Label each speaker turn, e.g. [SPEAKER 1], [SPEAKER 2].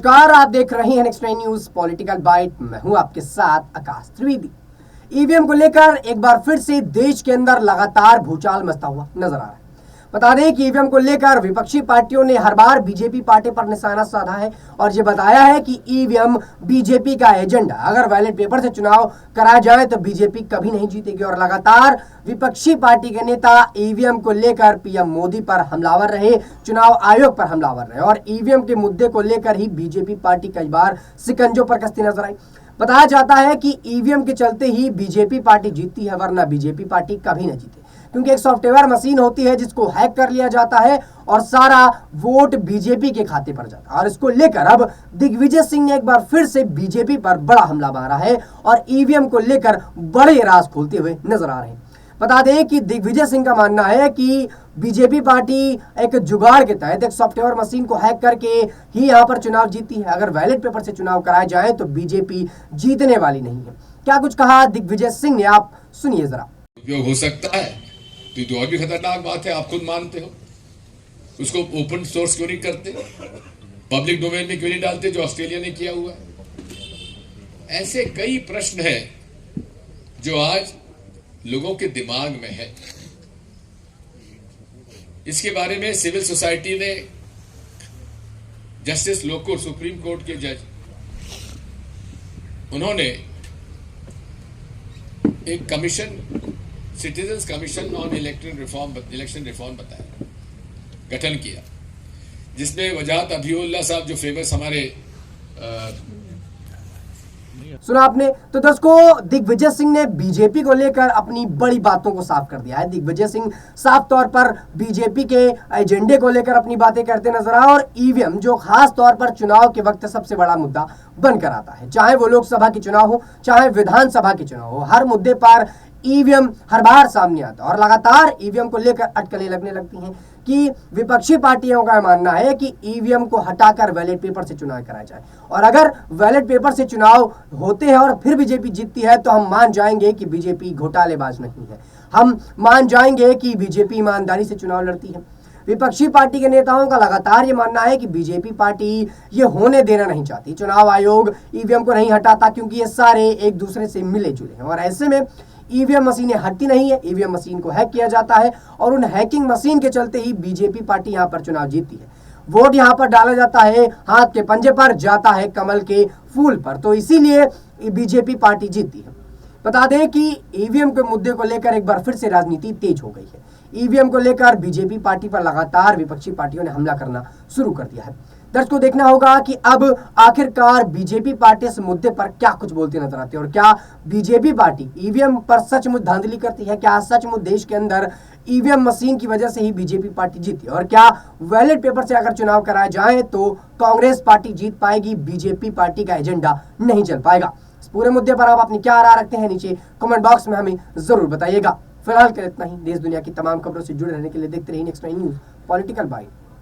[SPEAKER 1] नमस्कार, आप देख रहे हैं नेक्स्ट न्यूज पॉलिटिकल बाइट। मैं हूं आपके साथ आकाश त्रिवेदी। ईवीएम को लेकर एक बार फिर से देश के अंदर लगातार भूचाल मचता हुआ नजर आ रहा है। बता दें कि ईवीएम को लेकर विपक्षी पार्टियों ने हर बार बीजेपी पार्टी पर निशाना साधा है और ये बताया है कि ईवीएम बीजेपी का एजेंडा, अगर बैलेट पेपर से चुनाव कराया जाए तो बीजेपी कभी नहीं जीतेगी। और लगातार विपक्षी पार्टी के नेता ईवीएम को लेकर पीएम मोदी पर हमलावर रहे, चुनाव आयोग पर हमलावर रहे और ईवीएम के मुद्दे को लेकर ही बीजेपी पार्टी कई बार शिकंजों पर कसती नजर आई। बताया जाता है कि ईवीएम के चलते ही बीजेपी पार्टी जीतती है, वरना बीजेपी पार्टी कभी नहीं जीती, क्योंकि एक सॉफ्टवेयर मशीन होती है जिसको हैक कर लिया जाता है और सारा वोट बीजेपी के खाते पर जाता है। और इसको लेकर अब दिग्विजय सिंह ने एक बार फिर से बीजेपी पर बड़ा हमला मारा है और ईवीएम को लेकर बड़े राज खोलते हुए नजर आ रहे हैं। बता दें कि दिग्विजय सिंह का मानना है कि बीजेपी पार्टी एक जुगाड़ के तहत एक सॉफ्टवेयर मशीन को हैक करके ही यहाँ पर चुनाव जीती है। अगर बैलेट पेपर से चुनाव कराया जाए तो बीजेपी जीतने वाली नहीं है। क्या कुछ कहा दिग्विजय सिंह ने, आप सुनिए जरा।
[SPEAKER 2] उपयोग हो सकता है तो और भी खतरनाक बात है, आप खुद मानते हो। उसको ओपन सोर्स क्यों नहीं करते, पब्लिक डोमेन में क्यों नहीं डालते, जो ऑस्ट्रेलिया ने किया हुआ है। ऐसे कई प्रश्न हैं जो आज लोगों के दिमाग में है। इसके बारे में सिविल सोसाइटी ने जस्टिस लोकुर, सुप्रीम कोर्ट के जज, उन्होंने एक commission, citizens commission on election reform बताया, गठन किया, जिसमें वजाहत अभियुल्लाह साहब, जो फेमस हमारे
[SPEAKER 1] सुना आपने। तो दर्शकों, दिग्विजय सिंह ने बीजेपी को लेकर अपनी बड़ी बातों को साफ कर दिया है। दिग्विजय सिंह साफ तौर पर बीजेपी के एजेंडे को लेकर अपनी बातें करते नजर आए और ईवीएम, जो खास तौर पर चुनाव के वक्त सबसे बड़ा मुद्दा बनकर आता है, चाहे वो लोकसभा के चुनाव हो चाहे विधानसभा के चुनाव हो, हर मुद्दे पर ईवीएम हर बार सामने आता है और लगातार ईवीएम को लेकर अटकलें लगने लगती हैं कि विपक्षी पार्टियों का मानना है कि ईवीएम को हटाकर बैलेट पेपर से चुनाव कराया जाए। और अगर बैलेट पेपर से चुनाव होते हैं और फिर बीजेपी जीतती है तो हम मान जाएंगे कि बीजेपी घोटालेबाज नहीं है, हम मान जाएंगे कि बीजेपी ईमानदारी से चुनाव लड़ती है। विपक्षी पार्टी के नेताओं का लगातार ये मानना है कि बीजेपी पार्टी ये होने देना नहीं चाहती। चुनाव आयोग ईवीएम को नहीं हटाता क्योंकि ये सारे एक दूसरे से मिले जुले हैं और ऐसे में ईवीएम मशीनें हटती नहीं है, ईवीएम मशीन को हैक किया जाता है और उन हैकिंग मशीन के चलते ही बीजेपी पार्टी यहाँ पर चुनाव जीतती है। वोट यहाँ पर डाला जाता है हाथ के पंजे पर, जाता है कमल के फूल पर, तो इसीलिए बीजेपी पार्टी जीतती है। बता दें कि ईवीएम के मुद्दे को लेकर एक बार फिर से राजनीति तेज हो गई है। ईवीएम को लेकर बीजेपी पार्टी पर लगातार विपक्षी पार्टियों ने हमला करना शुरू कर दिया है। दर्शकों, देखना होगा कि अब आखिरकार बीजेपी पार्टी इस मुद्दे पर क्या कुछ बोलती नजर आती है और क्या बीजेपी पार्टी ईवीएम पर सचमुच धांधली करती है, क्या सचमुच देश के अंदर ईवीएम मशीन की वजह से ही बीजेपी पार्टी जीती और क्या बैलेट पेपर से अगर चुनाव कराया जाए तो कांग्रेस पार्टी जीत पाएगी, बीजेपी पार्टी का एजेंडा नहीं चल पाएगा। इस पूरे मुद्दे पर आप अपनी क्या राय रखते हैं, नीचे कमेंट बॉक्स में हमें जरूर बताइएगा। फिलहाल के इतना ही। देश दुनिया की तमाम खबरों से जुड़े रहने के लिए देखते रहिए नेक्स्ट न्यूज पॉलिटिकल बाइट।